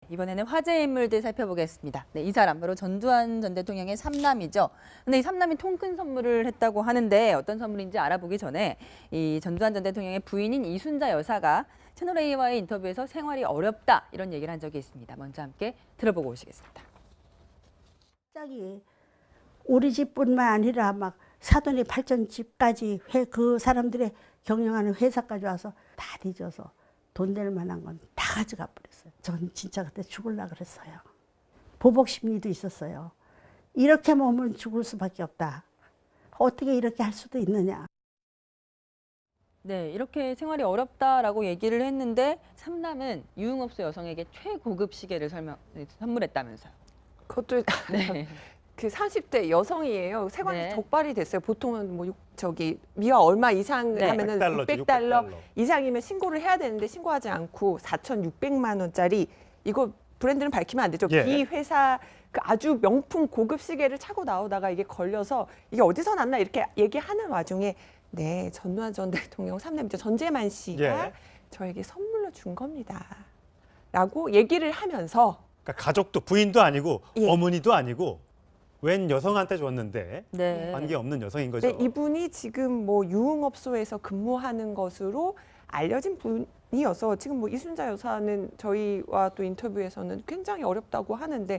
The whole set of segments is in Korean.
이번에는 화제 인물들 살펴보겠습니다. 네, 이 사람 바로 전두환 전 대통령의 삼남이죠. 근데 이 삼남이 통큰 선물을 했다고 하는데 어떤 선물인지 알아보기 전에 이 전두환 전 대통령의 부인인 이순자 여사가 채널A와의 인터뷰에서 생활이 어렵다 이런 얘기를 한 적이 있습니다. 먼저 함께 들어보고 오시겠습니다. 갑자기 우리 집뿐만 아니라 막 사돈의 팔전 집까지 그 사람들의 경영하는 회사까지 와서 다 뒤져서 돈 낼 만한 건 다 가져가 버렸어요. 전 진짜 그때 죽을라 그랬어요. 보복 심리도 있었어요. 이렇게 몸은 죽을 수밖에 없다. 어떻게 이렇게 할 수도 있느냐. 네, 이렇게 생활이 어렵다라고 얘기를 했는데 삼남은 유흥업소 여성에게 최고급 시계를 선물했다면서요. 그것도 네. 그 30대 여성이에요. 세관이 네. 적발이 됐어요. 보통은 뭐 미화 얼마 이상 네. 하면은 600달러 이상이면 신고를 해야 되는데 신고하지 않고 4,600만 원짜리 이거 브랜드는 밝히면 안 되죠. 예. 비회사 그 아주 명품 고급 시계를 차고 나오다가 이게 걸려서 이게 어디서 났나 이렇게 얘기하는 와중에 네, 전두환 전 대통령 삼남이죠. 전재만 씨가 예. 저에게 선물로 준 겁니다. 라고 얘기를 하면서 그러니까 가족도 부인도 아니고 예. 어머니도 아니고 웬 여성한테 줬는데 네. 관계없는 여성인 거죠. 네, 이분이 지금 뭐 유흥업소에서 근무하는 것으로 알려진 분이어서 지금 뭐 이순자 여사는 저희와 또 인터뷰에서는 굉장히 어렵다고 하는데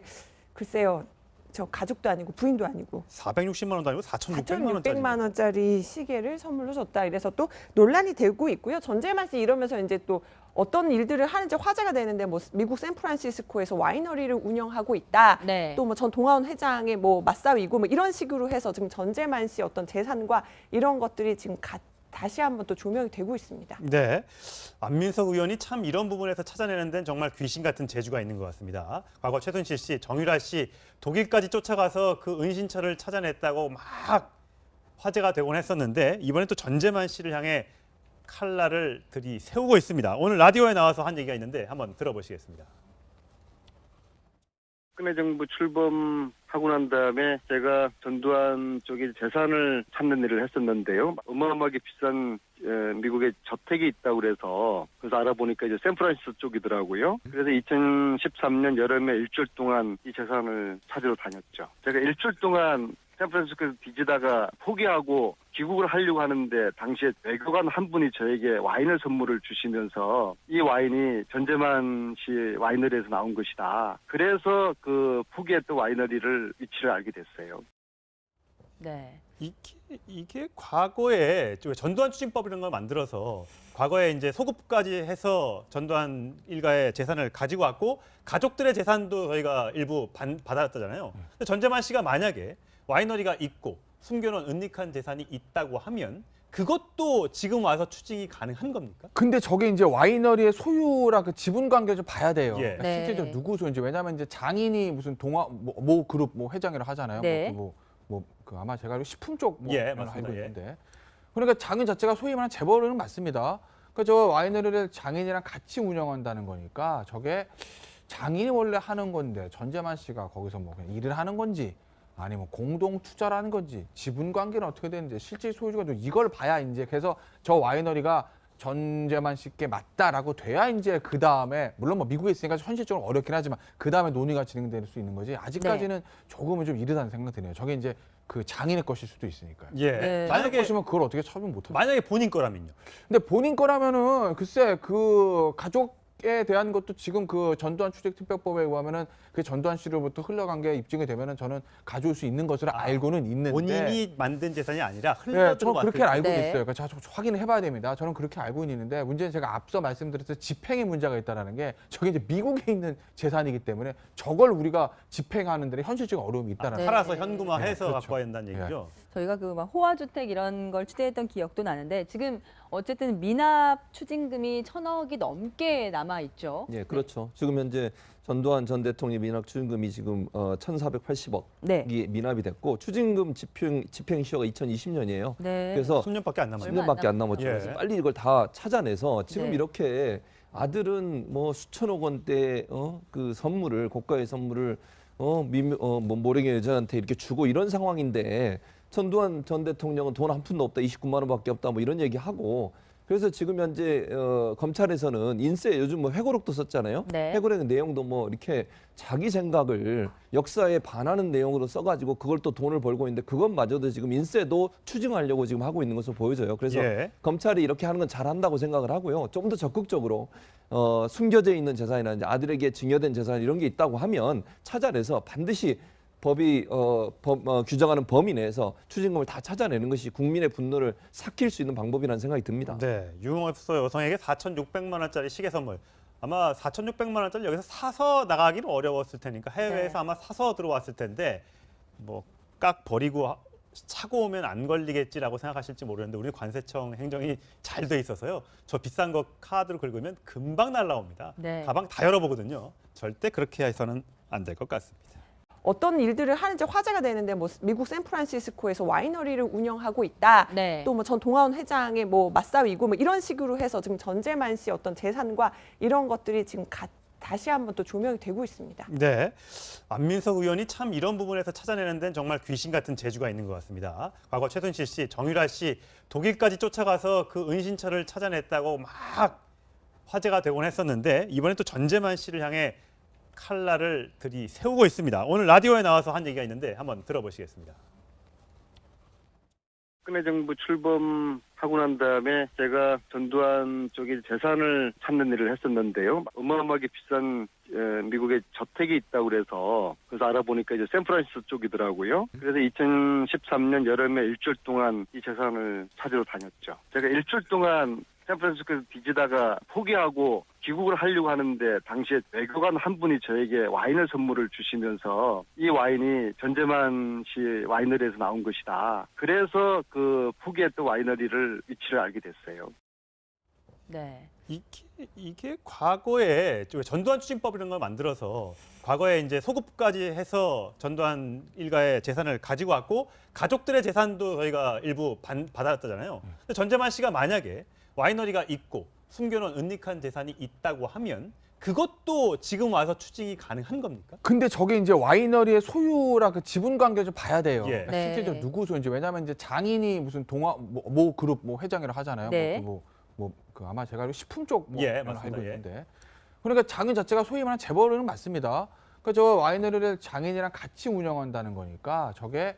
글쎄요. 저 가족도 아니고 부인도 아니고 460만 원도 아니고 4,600만 원짜리. 4,600만 원짜리 시계를 선물로 줬다. 이래서 또 논란이 되고 있고요. 전재만 씨 이러면서 이제 또 어떤 일들을 하는지 화제가 되는데 뭐 미국 샌프란시스코에서 와이너리를 운영하고 있다. 네. 또 뭐 전 동아원 회장의 뭐 맞사위고 뭐 이런 식으로 해서 지금 전재만 씨 어떤 재산과 이런 것들이 지금 다시 한번 또 조명이 되고 있습니다. 네, 안민석 의원이 참 이런 부분에서 찾아내는 데는 정말 귀신 같은 재주가 있는 것 같습니다. 과거 최순실 씨, 정유라 씨 독일까지 쫓아가서 그 은신처를 찾아냈다고 막 화제가 되곤 했었는데 이번에 또 전재만 씨를 향해 칼날을 들이세우고 있습니다. 오늘 라디오에 나와서 한 얘기가 있는데 한번 들어보시겠습니다. 박근혜 정부 출범하고 난 다음에 제가 전두환 쪽의 재산을 찾는 일을 했었는데요. 어마어마하게 비싼 미국에 저택이 있다고 그래서 알아보니까 이제 샌프란시스코 쪽이더라고요. 그래서 2013년 여름에 일주일 동안 이 재산을 찾으러 다녔죠. 제가 일주일 동안 샌프란시스코에서 뒤지다가 포기하고 귀국을 하려고 하는데 당시에 외교관 한 분이 저에게 와인을 선물을 주시면서 이 와인이 전재만 씨 와이너리에서 나온 것이다. 그래서 그 포기했던 와이너리를 위치를 알게 됐어요. 네. 이게 과거에 전두환 추징법이라는 걸 만들어서 과거에 이제 소급까지 해서 전두환 일가의 재산을 가지고 왔고 가족들의 재산도 저희가 일부 받았잖아요. 근데 전재만 씨가 만약에 와이너리가 있고 숨겨놓은 은닉한 재산이 있다고 하면 그것도 지금 와서 추징이 가능한 겁니까? 근데 저게 이제 와이너리의 소유라 그 지분 관계를 좀 봐야 돼요. 예. 그러니까 네. 실제로 누구 소유인지. 왜냐하면 이제 장인이 무슨 모 그룹 뭐 회장이라 하잖아요. 네. 그 아마 제가 알기로 식품 쪽 예, 알고 맞습니다. 예. 있는데. 그러니까 장인 자체가 소유만 재벌은 맞습니다. 그러니까 저 와이너리를 장인이랑 같이 운영한다는 거니까 저게 장인이 원래 하는 건데 전재만 씨가 거기서 뭐 그냥 일을 하는 건지 아니면 공동 투자라는 건지 지분 관계는 어떻게 되는지 실질 소유주가 좀 이걸 봐야 이제 그래서 저 와이너리가 전재만 씨께 맞다라고 돼야 이제 그 다음에 물론 뭐 미국에 있으니까 현실적으로 어렵긴 하지만 그 다음에 논의가 진행될 수 있는 거지 아직까지는 조금은 좀 이르다는 생각 드네요. 저게 이제 그 장인의 것일 수도 있으니까요. 예. 네. 만약에 것이면 그걸 어떻게 처분 못하죠. 만약에 본인 거라면요. 근데 본인 거라면은 글쎄 그 가족에 대한 것도 지금 그 전두환 추적특별법에 의하면은 그 전두환 씨로부터 흘러간 게 입증이 되면은 저는 가져올 수 있는 것으로 알고는 있는데 본인이 만든 재산이 아니라 네, 흘러들어왔을 저는 그렇게 때. 알고 네. 있어요. 그러니까 제가 좀 확인을 해봐야 됩니다. 저는 그렇게 알고 있는데 문제는 제가 앞서 말씀드렸듯 집행에 문제가 있다는 게 저게 이제 미국에 있는 재산이기 때문에 저걸 우리가 집행하는 데는 현실적인 어려움이 있다는 네. 팔아서 현금화해서 네, 그렇죠. 갖고 와야 된다는 얘기죠. 저희가 그 막 호화주택 이런 걸 취재했던 기억도 나는데 지금 어쨌든 미납 추징금이 1,000억이 넘게 남아 있죠. 예, 그렇죠. 지금 현재 전두환 전 대통령 미납 추징금이 지금 1,480억이 네. 미납이 됐고 추징금 집행 시효가 2020년이에요. 네. 그래서 10년밖에 안 남았네요. 얼마 안 10년밖에 안 남았죠. 예. 그래서 빨리 이걸 다 찾아내서 지금 네. 이렇게 아들은 뭐 수천억 원대 그 선물을 고가의 선물을 뭐 모랭이 여자한테 이렇게 주고 이런 상황인데 전두환 전 대통령은 돈 한 푼도 없다, 29만 원밖에 없다, 뭐 이런 얘기하고 그래서 지금 현재 검찰에서는 인쇄 요즘 뭐 회고록도 썼잖아요. 네. 회고록 내용도 뭐 이렇게 자기 생각을 역사에 반하는 내용으로 써가지고 그걸 또 돈을 벌고 있는데 그것마저도 지금 인쇄도 추징하려고 지금 하고 있는 것으로 보여져요. 그래서 예. 검찰이 이렇게 하는 건 잘한다고 생각을 하고요. 좀 더 적극적으로 숨겨져 있는 재산이나 이제 아들에게 증여된 재산 이런 게 있다고 하면 찾아내서 반드시 법이 규정하는 범위 내에서 추징금을 다 찾아내는 것이 국민의 분노를 삭힐 수 있는 방법이라는 생각이 듭니다. 네, 유흥업소 여성에게 4,600만 원짜리 시계 선물. 아마 4,600만 원짜리 여기서 사서 나가기는 어려웠을 테니까 해외에서 네. 아마 사서 들어왔을 텐데 뭐 깍 버리고 차고 오면 안 걸리겠지라고 생각하실지 모르는데 우리 관세청 행정이 잘 돼 있어서요. 저 비싼 거 카드로 긁으면 금방 날라옵니다. 네. 가방 다 열어보거든요. 절대 그렇게 해서는 안 될 것 같습니다. 어떤 일들을 하는지 화제가 되는데 뭐 미국 샌프란시스코에서 와이너리를 운영하고 있다. 네. 또 뭐 전 동아원 회장의 뭐 맞사위고 뭐 이런 식으로 해서 지금 전재만 씨 어떤 재산과 이런 것들이 지금 다시 한번 또 조명이 되고 있습니다. 네, 안민석 의원이 참 이런 부분에서 찾아내는 데는 정말 귀신 같은 재주가 있는 것 같습니다. 과거 최순실 씨, 정유라 씨 독일까지 쫓아가서 그 은신처를 찾아냈다고 막 화제가 되곤 했었는데 이번엔 또 전재만 씨를 향해 칼날을 들이세우고 있습니다. 오늘 라디오에 나와서 한 얘기가 있는데 한번 들어보시겠습니다. 박근혜 정부 출범하고 난 다음에 제가 전두환 쪽에 재산을 찾는 일을 했었는데요. 어마어마하게 비싼 미국에 저택이 있다고 그래서 알아보니까 이제 샌프란시스코 쪽이더라고요. 그래서 2013년 여름에 일주일 동안 이 재산을 찾으러 다녔죠. 제가 일주일 동안 샌프란시스코에서 뒤지다가 포기하고 귀국을 하려고 하는데 당시에 외교관 한 분이 저에게 와인을 선물을 주시면서 이 와인이 전재만 씨 와이너리에서 나온 것이다. 그래서 그 포기했던 와이너리를 위치를 알게 됐어요. 네. 이게 과거에 전두환 추징법 이런 걸 만들어서 과거에 이제 소급까지 해서 전두환 일가의 재산을 가지고 왔고 가족들의 재산도 저희가 일부 받았잖아요. 근데 전재만 씨가 만약에 와이너리가 있고 숨겨놓은 은닉한 재산이 있다고 하면 그것도 지금 와서 추징이 가능한 겁니까? 근데 저게 이제 와이너리의 소유라 그 지분 관계를 좀 봐야 돼요. 예. 그러니까 네. 실제로 누구 소유인지. 왜냐하면 이제 장인이 무슨 동아 뭐 그룹 뭐 회장이라 하잖아요. 네. 그 아마 제가 알기로 식품 쪽 뭐 예, 알고 맞습니다. 예. 있는데. 그러니까 장인 자체가 소위 말하는 재벌은 맞습니다. 그러니까 저 와이너리를 장인이랑 같이 운영한다는 거니까 저게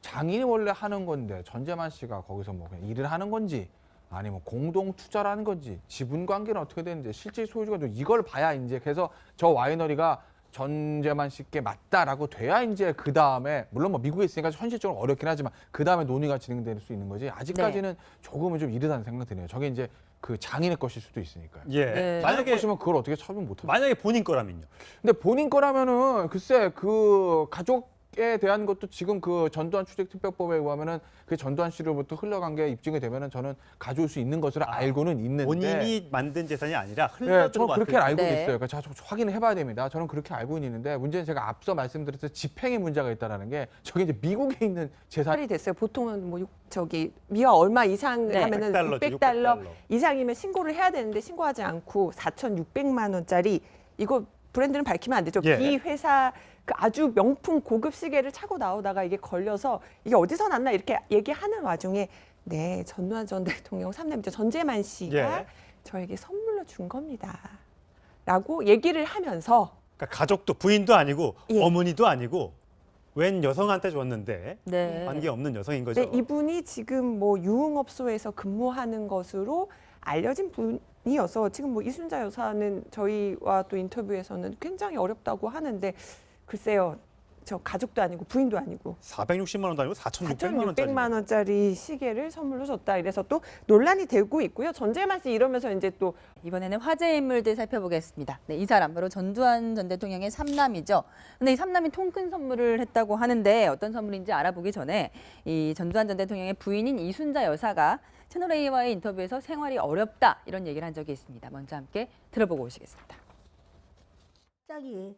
장인이 원래 하는 건데 전재만 씨가 거기서 뭐 그냥 일을 하는 건지 아니면 공동 투자라는 건지 지분 관계는 어떻게 되는지 실질 소유주가 좀 이걸 봐야 이제 그래서 저 와이너리가 전재만 씨께 맞다라고 돼야 이제 그 다음에 물론 뭐 미국에 있으니까 현실적으로 어렵긴 하지만 그 다음에 논의가 진행될 수 있는 거지 아직까지는 조금은 좀 이르다는 생각이 드네요. 저게 이제 그 장인의 것일 수도 있으니까요. 예. 네. 만약에 만약에 보시면 그걸 어떻게 처분 못하죠. 만약에 본인 거라면요. 근데 본인 거라면은 글쎄 그 가족에 대한 것도 지금 그 전두환 추징특별법에 의하면은 그 전두환 씨로부터 흘러간 게 입증이 되면은 저는 가져올 수 있는 것으로 알고는 있는데. 본인이 만든 재산이 아니라 네, 흘러 저는 그렇게 들어왔을 알고 네. 있어요. 그러니까 제가 좀 확인을 해봐야 됩니다. 저는 그렇게 알고 있는데 문제는 제가 앞서 말씀드렸던 집행에 문제가 있다라는 게 저게 이제 미국에 있는 재산. 살이 됐어요. 보통은 뭐 미화 얼마 이상 네. 하면은 600달러죠, 600달러 이상이면 신고를 해야 되는데 신고하지 않고 4,600만 원짜리 이거 브랜드는 밝히면 안 되죠. 예. 비회사 그 아주 명품 고급 시계를 차고 나오다가 이게 걸려서 이게 어디서 났나 이렇게 얘기하는 와중에 네 전두환 전 대통령 3남자 전재만 씨가 예. 저에게 선물로 준 겁니다. 라고 얘기를 하면서 그러니까 가족도 부인도 아니고 예. 어머니도 아니고 웬 여성한테 줬는데 네. 관계 없는 여성인 거죠. 네, 이분이 지금 뭐 유흥업소에서 근무하는 것으로 알려진 분이어서 지금 뭐 이순자 여사는 저희와 또 인터뷰에서는 굉장히 어렵다고 하는데 글쎄요. 저 가족도 아니고 부인도 아니고 460만 원도 아니고 4,600만 원짜리. 4,600만 원짜리 시계를 선물로 줬다. 이래서 또 논란이 되고 있고요. 전재만 씨 이러면서 이제 또 이번에는 화제 인물들 살펴보겠습니다. 네, 이 사람 바로 전두환 전 대통령의 삼남이죠. 근데 이 삼남이 통큰 선물을 했다고 하는데 어떤 선물인지 알아보기 전에 이 전두환 전 대통령의 부인인 이순자 여사가 채널A와의 인터뷰에서 생활이 어렵다 이런 얘기를 한 적이 있습니다. 먼저 함께 들어보고 오시겠습니다. 갑자기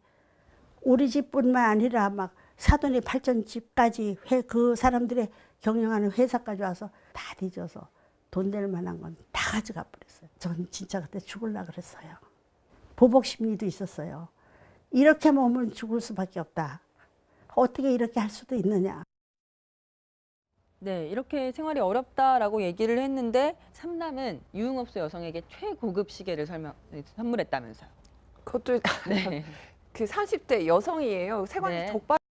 우리 집뿐만 아니라 막 사돈의 팔전집까지 그 사람들의 경영하는 회사까지 와서 다 뒤져서 돈 될 만한 건 다 가져가 버렸어요. 전 진짜 그때 죽으려고 그랬어요. 보복 심리도 있었어요. 이렇게 몸을 죽을 수밖에 없다. 어떻게 이렇게 할 수도 있느냐. 네, 이렇게 생활이 어렵다라고 얘기를 했는데 삼남은 유흥업소 여성에게 최고급 시계를 선물했다면서요. 그것도 네. 그 30대 여성이에요. 세관이 네. 적발